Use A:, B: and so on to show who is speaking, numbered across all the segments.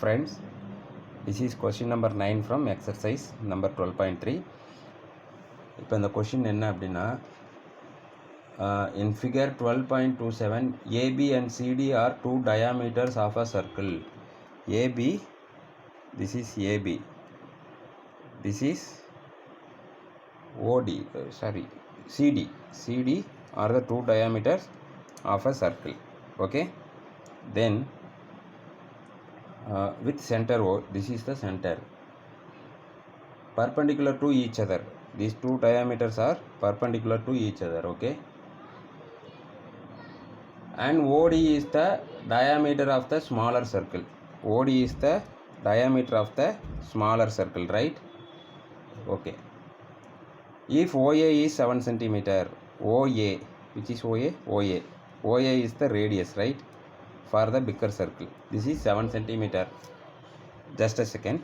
A: Friends, this is question number 9 from exercise number 12.3. இப்போ இந்த question என்ன அப்படின்னா, in figure 12.27 AB and CD are two diameters of a circle. AB, this is AB, this is OD, CD are the two diameters of a circle. Okay, then with center O, this is the center, perpendicular to each other. These two diameters are perpendicular to each other. Okay, and OD is the diameter of the smaller circle. OD is the diameter of the smaller circle, right? Okay, if OA is 7 centimeter, OA, which is OA is the radius, right, for the bigger circle. This is 7 centimeter. Just a second.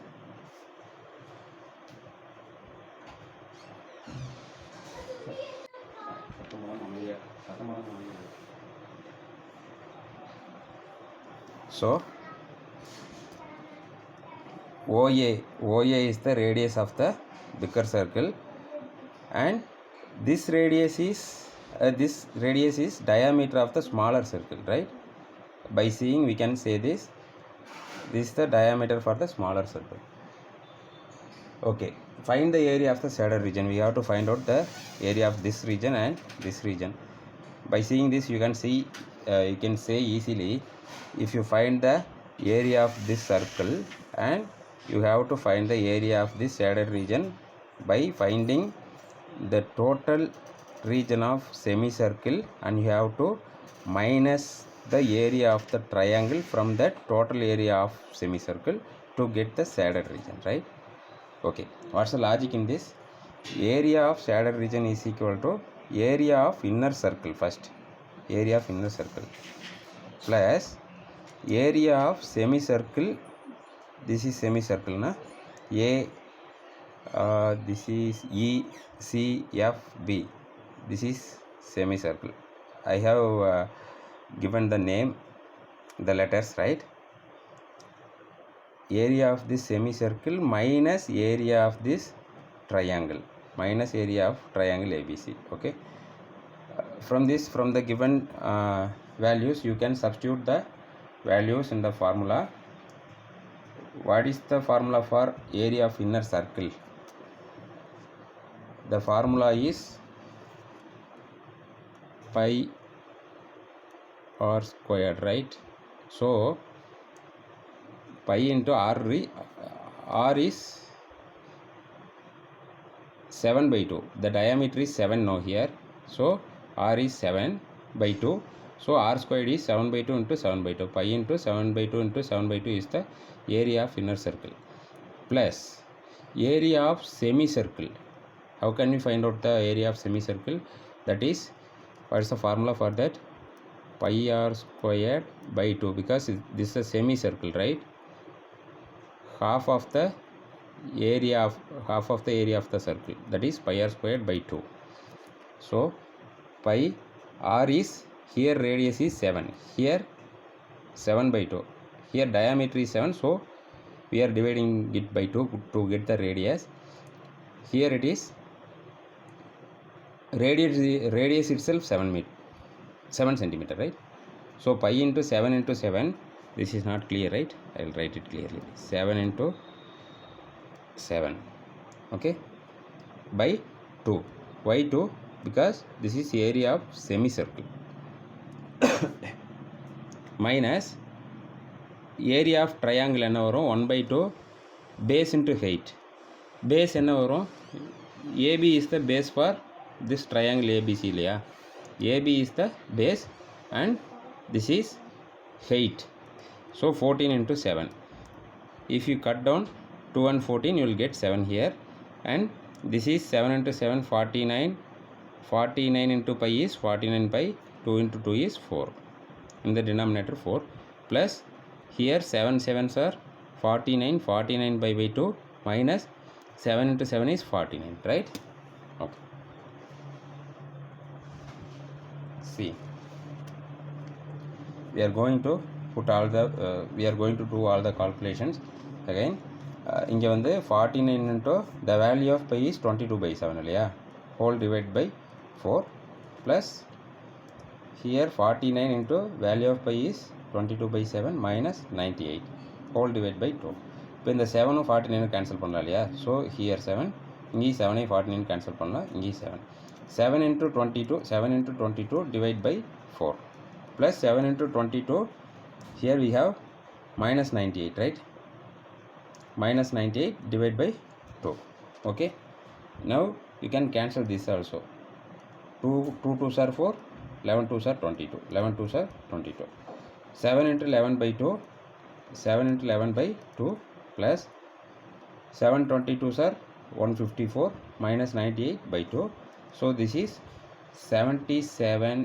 A: So OA is the radius of the bigger circle, and this radius is diameter of the smaller circle, right? By seeing, we can say this is the diameter for the smaller circle. Okay, find the area of the shaded region. We have to find out the area of this region and this region. By seeing this, you can see, you can say easily, if you find the area of this circle, and you have to find the area of this shaded region by finding the total region of semicircle, and you have to minus the area of the triangle from that total area of semicircle to get the shaded region, right? Okay, what's the logic in this? Area of shaded region is equal to area of inner circle, first area of inner circle, plus area of semicircle. This is semicircle, na? This is ECFB. This is semicircle. I have given the name, the letters, right? Area of this semicircle minus area of this triangle, minus area of triangle ABC. Okay, from the given values, you can substitute the values in the formula. What is the formula for area of inner circle? The formula is pi r squared, right? So pi into r is 7 by 2. The diameter is 7 now here, so r is 7 by 2. So r squared is 7 by 2 into 7 by 2. Pi into 7 by 2 into 7 by 2 is the area of inner circle, plus area of semicircle. How can we find out the area of semicircle? That is, what is the formula for that? Pi r squared by 2, because this is a semicircle, right? Half of the area of the circle, that is pi r squared by 2. So pi r is, here radius is 7, here 7 by 2, here diameter is 7, so we are dividing it by 2 to get the radius. Here it is radius itself 7 centimeter, right? So pi into 7 into 7, this is not clear, right? I will write it clearly, 7 into 7, okay, by 2. Why 2? Because this is area of semicircle minus area of triangle என்ன வரும்? 1 by 2 base into height. Base என்ன வரும்? AB is the base for this triangle ABC இல்லையா? AB is the base and this is height. So 14 into 7. If you cut down 2 and 14, you will get 7 here, and this is 7 into 7, 49. 49 into pi is 49 pi. 2 into 2 is 4. In the denominator 4, plus here 7 7s are 49. 49 by 2 minus 7 into 7 is 49, right? Okay. See, we are going to put all the we are going to do all the calculations again. இங்கே வந்து 49 into the value of pi is 22/7 இல்லையா, whole divide by 4 plus here 49 into value of pi is 22/7 minus 98 whole divide by 2. இப்போ இந்த 7 49 cancel பண்ணலாம் இல்லையா, so here 7, இங்கே 7 49 cancel பண்ணலாம், இங்கே 7 into 22 divide by 4 plus 7 into 22, here we have minus 98, right, minus 98 divide by 2. Okay, now you can cancel this also. 2 2s are 4, 11 2s are 22, 11 2s are 22. 7 into 11 by 2, 7 into 11 by 2 plus 7 22s are 154 minus 98 by 2. So this is 77.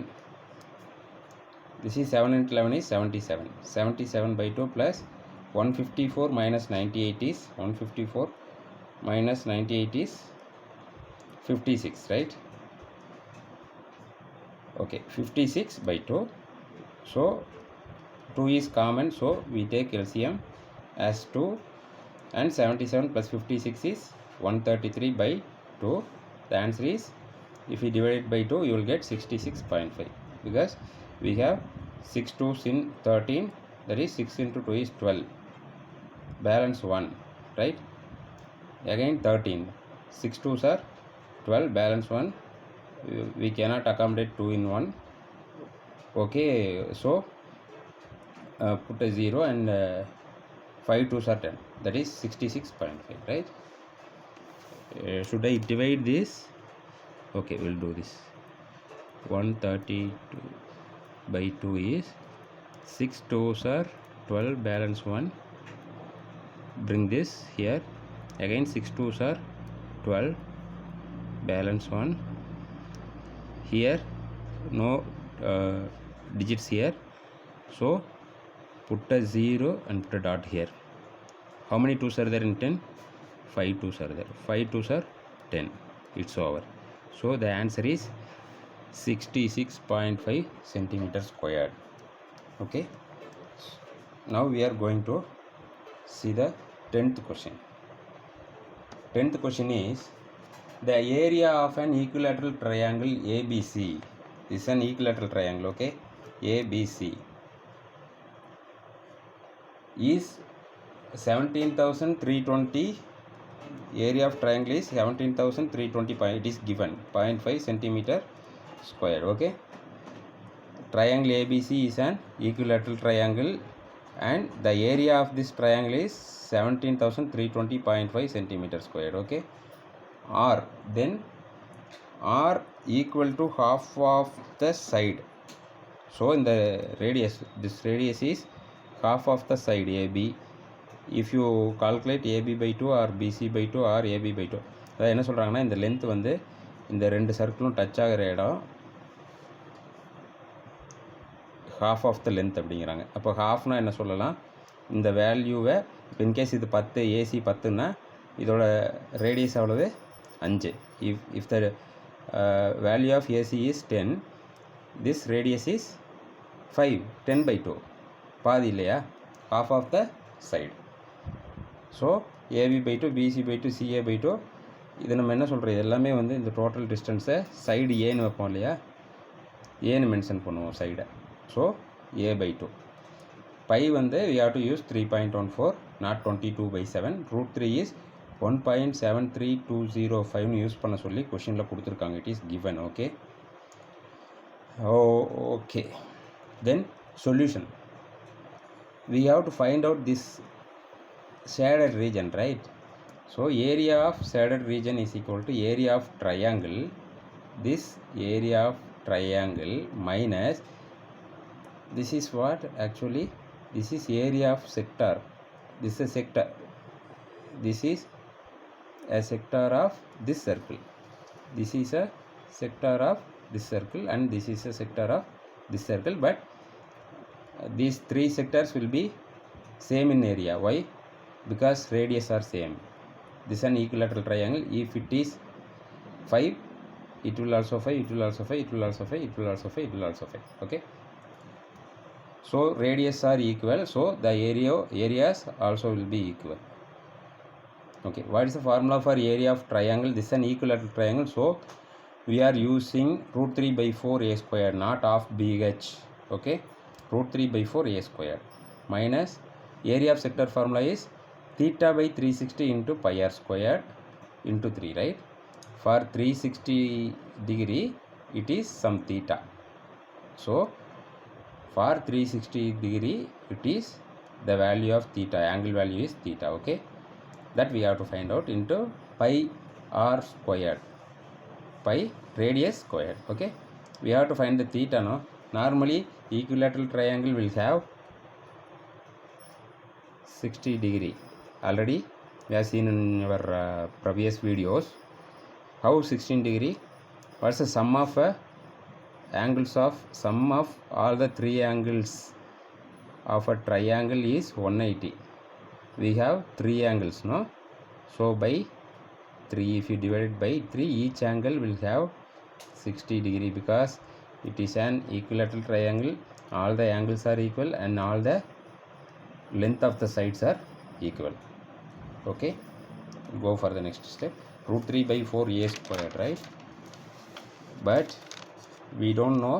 A: This is 7 into 11 is 77. 77 by 2 plus 154 minus 98 is 154 minus 98 is 56, right? Okay, 56 by 2. So 2 is common, so we take LCM as 2, and 77 plus 56 is 133 by 2. The answer is, if you divide it by 2, you will get 66.5, because we have 6 2s in 13, that is 6 into 2 is 12, balance 1, right? Again 13, 6 2s are 12, balance 1, we cannot accommodate 2 in 1. Okay, so put a 0 and 5 2s are 10, that is 66.5, right? Should I divide this? Okay, we'll do this. 132 by 2 is 6 2s are 12, balance 1, bring this here, again 6 2s are 12, balance 1, here no digits here, so put a 0 and put a dot here. How many 2s are there in 10? 5 2s are there. 5 2s are 10. It's over. So the answer is 66.5 centimeter squared. Okay, now we are going to see the 10th question. 10th question is, the area of an equilateral triangle ABC. This is an equilateral triangle, okay, ABC is 17,320. Area of triangle is 17,320. It is given 0.5 centimeter square. Okay, triangle ABC is an equilateral triangle, and the area of this triangle is 17,320.5 centimeter square. Okay, R, then R equal to half of the side. So in the radius, this radius is half of the side AB. If you calculate AB by 2 or BC by 2 or AB by 2, அதாவது என்ன சொல்கிறாங்கன்னா, இந்த length வந்து இந்த ரெண்டு சர்க்கிளும் touch ஆகிற இடம் half of the length அப்படிங்கிறாங்க. அப்போ ஹாஃப்னா என்ன சொல்லலாம், இந்த வேல்யூவை இப்போ இன்கேஸ் இது 10, ஏசி 10ன்னா இதோட ரேடியஸ் அவ்வளவு 5. If the value of AC is 10, this radius is 5, 10 by 2, பாதி இல்லையா, half of the side. So AB by 2, BC by 2, CA by 2, இது நம்ம என்ன சொல்கிறோம், இது எல்லாமே வந்து இந்த டோட்டல் டிஸ்டன்ஸை சைடு ஏன்னு வைப்போம் இல்லையா, ஏன்னு மென்ஷன் பண்ணுவோம் சைடை. So A by 2. பை வந்து we have to use 3.14, not 22/7. √3 is 1.73205 use பண்ண சொல்லி கொஷினில் கொடுத்துருக்காங்க. It is given. Okay, okay, then solution. we have to find out this shaded region, right? So area of shaded region is equal to area of triangle, this area of triangle minus, this is what actually, this is area of sector, this is a sector, this is a sector of this circle, this is a sector of this circle, and this is a sector of this circle, but these three sectors will be same in area. Why? Because radius are same. This is an equilateral triangle. If it is 5, it will also 5, it will also 5, it will also 5, it will also 5, it will also 5. Okay, So radius are equal, so the areas also will be equal. Okay, what is the formula for area of triangle? This is an equilateral triangle, so we are using root 3 by 4 a square, not half bh. Okay, root 3 by 4 a square minus area of sector formula is theta by 360 into pi r square into 3, right? For 360 degree it is some theta, so for 360 degree it is the value of theta, angle value is theta. Okay, that we have to find out into pi r squared, pi radius squared. Okay, we have to find the theta. No, normally equilateral triangle will have 60 degree. Already we have seen in our previous videos how 16 degree. What's the sum of angles of sum of all the three angles of a triangle is 180. We have three angles, no? So by 3, if you divide it by 3, each angle will have 60 degree because it is an equilateral triangle. All the angles are equal and all the length of the sides are equal. Okay, go for the next step. Root 3 by 4 a squared, right? But we don't know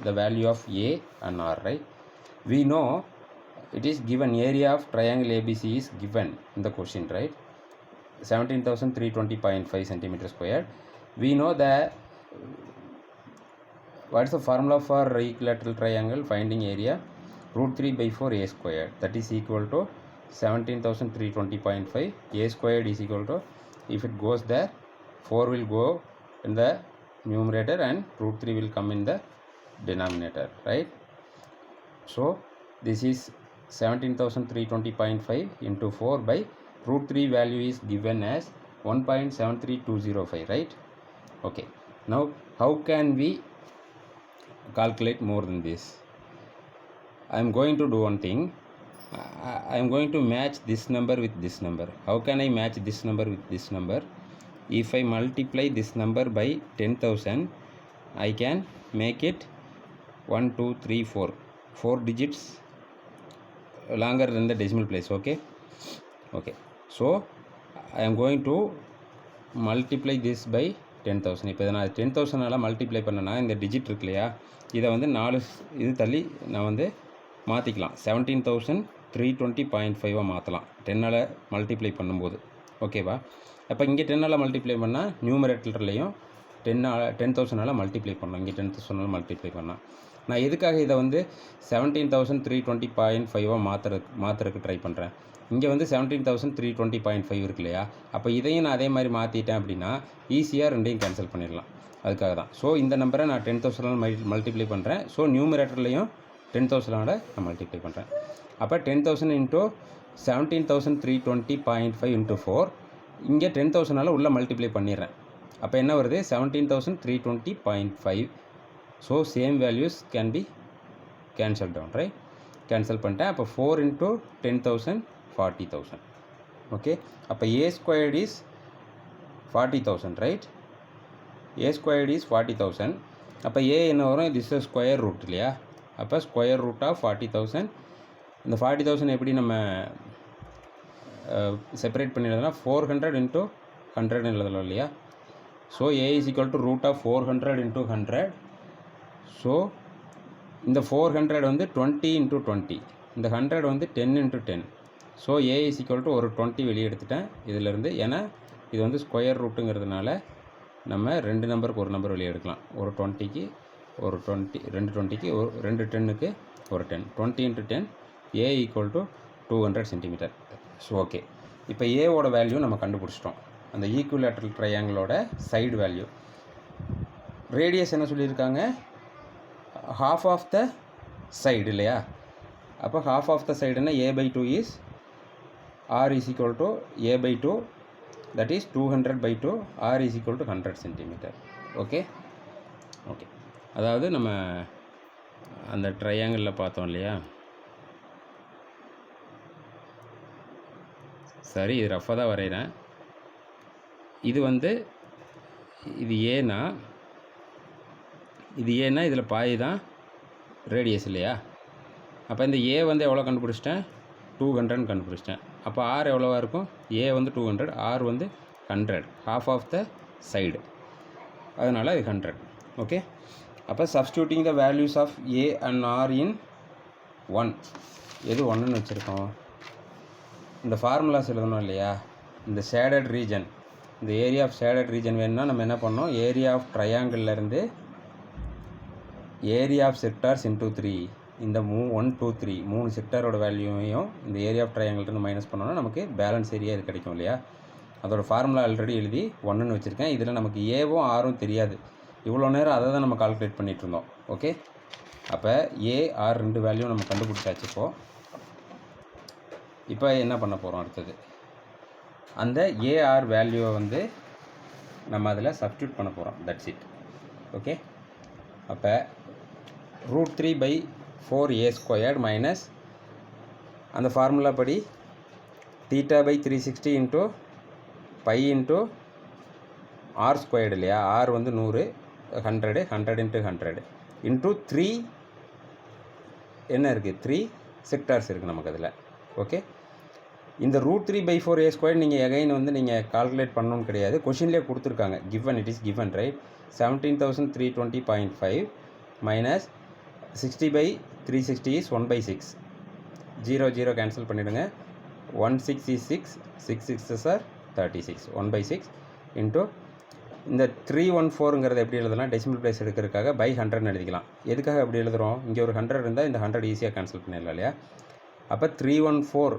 A: the value of a and r, right? We know it is given area of triangle ABC is given in the question, right? 17,320.5 centimeter squared. We know that what is the formula for equilateral triangle finding area? Root 3 by 4 a squared, that is equal to 17,320.5. A squared is equal to, if it goes there, 4 will go in the numerator and root 3 will come in the denominator, right? So this is 17,320.5 into 4 by root 3 value is given as 1.73205, right? Okay, now how can we calculate more than this? I am going to do one thing. I am going to match this number with this number. How can I match this number with this number? If I multiply this number by 10,000, I can make it 1 2 3 4 digits longer than the decimal place. Okay, so I am going to multiply this by 10,000. இப்போ இதை நான் 10,000 multiply பண்ணேன்னா இந்த digit இருக்கு இல்லையா, இதை வந்து 4 இது தள்ளி நான் வந்து மாற்றிக்கலாம். 17,320.5 மாற்றலாம் 10 மல்டிப்ளை பண்ணும்போது. ஓகேவா? அப்போ இங்கே 10 மல்டிப்ளை பண்ணால் நியூமரேட்டர்லையும் 10,000 மல்டிப்ளை பண்ணலாம். இங்கே 10,000 மல்டிப்ளை பண்ணால் நான் எதுக்காக இதை வந்து 17,320.5 மாற்றுறதுக்கு ட்ரை பண்ணுறேன். இங்கே வந்து 17,320.5 இருக்கு இல்லையா, அப்போ இதையும் நான் அதே மாதிரி மாற்றிட்டேன் அப்படின்னா ஈஸியாக ரெண்டையும் கேன்சல் பண்ணிடலாம். அதுக்காக தான். ஸோ இந்த நம்பரை நான் 10,000 மல்டிப்ளை பண்ணுறேன். ஸோ நியூமரேட்டர்லையும் 10,000 நான் மல்டிப்ளை பண்ணுறேன். அப்போ 10,000 இன்ட்டு 17,320.5 இன்ட்டு 4, இங்கே 10,000 உள்ளே மல்டிப்ளை பண்ணிடுறேன். அப்போ என்ன வருது? 17,320.5. So same values can be cancel down, right? Cancel பண்ணிட்டேன். அப்போ 4 இன்ட்டு 10,000 40,000. ஓகே, அப்போ a squared is 40,000, right? A squared is 40,000. அப்போ ஏ என்ன வரும்? திஸ் இஸ் ஸ்கொயர் ரூட் இல்லையா? அப்போ ஸ்கொயர் ரூட் ஆஃப் 40,000. இந்த 40,000 எப்படி நம்ம செப்பரேட் பண்ணி எழுதலாம்? 400 இன்ட்டு 100 எழுதலாம் இல்லையா? So A is equal to root of 400 into 100. So இந்த 400 வந்து 20 இன்ட்டு 20, இந்த 100 வந்து 10 into 10. So A is equal to ஒரு 20 வெளியே எடுத்துட்டேன் இதிலேருந்து. ஏன்னா இது வந்து ஸ்கொயர் ரூட்டுங்கிறதுனால நம்ம ரெண்டு நம்பருக்கு ஒரு நம்பர் வெளியே எடுக்கலாம். ஒரு 20க்கு ஒரு 20, ரெண்டு 20க்கு ஒரு ரெண்டு 10க்கு ஒரு 10. 20 into 10 A equal to 200 centimetre. So okay, இப்போ ஏவோட வேல்யூ நம்ம கண்டுபிடிச்சிட்டோம். அந்த ஈக்குவலேட்ரல் ட்ரையாங்கிளோட சைடு வேல்யூ. ரேடியஸ் என்ன சொல்லியிருக்காங்க? half of the side இல்லையா? அப்போ half of the side என்ன? a/2 is r is equal to a/2, that is 200/2. r is equal to 100 centimeter. Okay, அதாவது நம்ம அந்த ட்ரையாங்கிளில் பார்த்தோம் இல்லையா? சரி, இது ரஃபாக தான் வரைகிறேன். இது வந்து இது ஏன்னா இதில் பாதி தான் ரேடியஸ் இல்லையா? அப்போ இந்த ஏ வந்து எவ்வளோ கண்டுபிடிச்சிட்டேன், 200 கண்டுபிடிச்சிட்டேன். அப்போ ஆர் எவ்வளோவா இருக்கும், ஏ வந்து 200, ஆர் வந்து 100, half ஆஃப் த சைடு, அதனால் இது 100. ஓகே, அப்போ substituting the values of a and r in 1, எது 1ன்னு வச்சுருக்கோம், இந்த ஃபார்முலாஸ் எழுதணும் இல்லையா. இந்த ஷேடட் ரீஜன், இந்த ஏரியா ஆஃப் ஷேடட் ரீஜன் வேணும்னா நம்ம என்ன பண்ணோம், ஏரியா ஆஃப் ட்ரையாங்கிள்லேருந்து ஏரியா ஆஃப் செக்டார்ஸ் இன்டூ 3, இந்த 1 2 3 3 செக்டாரோட வேல்யூவையும் இந்த ஏரியா ஆஃப் ட்ரையாங்கிள்லேருந்து மைனஸ் பண்ணோன்னா நமக்கு பேலன்ஸ் ஏரியா இது கிடைக்கும் இல்லையா. அதோட ஃபார்முலா ஆல்ரெடி எழுதி 1ன்னு வச்சுருக்கேன். இதில் நமக்கு ஏவும் ஆரும் தெரியாது, இவ்வளோ நேரம் அதை தான் நம்ம கால்குலேட் பண்ணிகிட்டு இருந்தோம். ஓகே, அப்போ ஏ ஆர் 2 வேல்யூ நம்ம கண்டுபிடிச்சாச்சு. இப்போ என்ன பண்ண போகிறோம், அடுத்தது அந்த ஏஆர் வேல்யூவை வந்து நம்ம அதில் சப்ஸ்டியூட் பண்ண போகிறோம். That's it. ஓகே, அப்போ √3/4a² மைனஸ் அந்த ஃபார்முலா படி θ/360 இன்ட்டு π இன்ட்டு r² இல்லையா. r வந்து 100, 100 100 × 100 இன்ட்டு 3 என்ன இருக்குது, 3 செக்டார்ஸ் இருக்குது நமக்கு அதில். ஓகே, இந்த √3/4a² நீங்கள் எகைன் வந்து நீங்கள் கால்குலேட் பண்ணணும்னு கிடையாது, கொஷின்லேயே கொடுத்துருக்காங்க. Given, it is given, right. 17,320.5 minus 60/360 is 1/6. 0 0 cancel பண்ணிவிடுங்க. 16 is 6, 6 6s are 36, 1/6 இன்ட்டு இந்த 314ங்கிறத எப்படி எழுதலாம், டெசிமல் பிளேஸ் எடுக்கிறதுக்காக பை 100ன்னு எழுதிக்கலாம். எதுக்காக எப்படி எழுதுகிறோம், இங்கே ஒரு 100 இருந்தால் இந்த 100 ஈஸியாக கேன்சல் பண்ணிடலாம் இல்லையா. அப்போ 314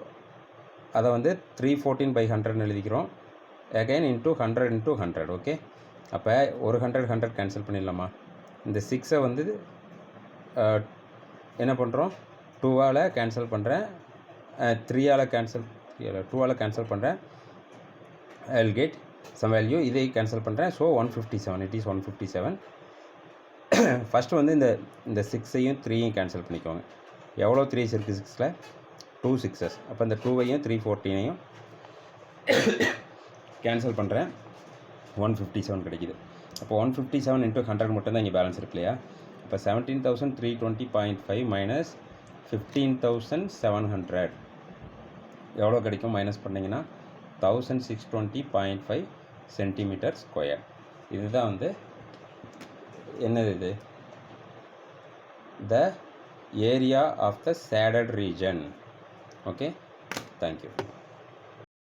A: அதை வந்து 314/100ன்னு எழுதிக்கிறோம். Again into 100 × 100. ஓகே, அப்போ ஒரு 100 கேன்சல் பண்ணிடலாமா. இந்த 6ஐ வந்து என்ன பண்ணுறோம், 2ஆல் கேன்சல் பண்ணுறேன், 3ஆல் கேன்சல், 2ஆல் கேன்சல் பண்ணுறேன். I will get some value, இதை கேன்சல் பண்ணுறேன். So 157, it is 157. ஃபஸ்ட்டு வந்து இந்த 6ஐயும் 3ஐயும் கேன்சல் பண்ணிக்கோங்க. எவ்வளோ 3s இருக்குது 6ல், 2 6s. அப்போ இந்த 2ஐயும் 314ஐயும் கேன்சல் பண்ணுறேன், 157 கிடைக்குது. அப்போ 157 × 100 மட்டும்தான் இங்கே பேலன்ஸ் இருக்கு இல்லையா. இப்போ 17,320.5 மைனஸ் 15,700 எவ்வளோ கிடைக்கும், மைனஸ் பண்ணிங்கன்னா 1620.5 cm². இதுதான் வந்து என்னது, இது the area of the shaded region. Okay, thank you.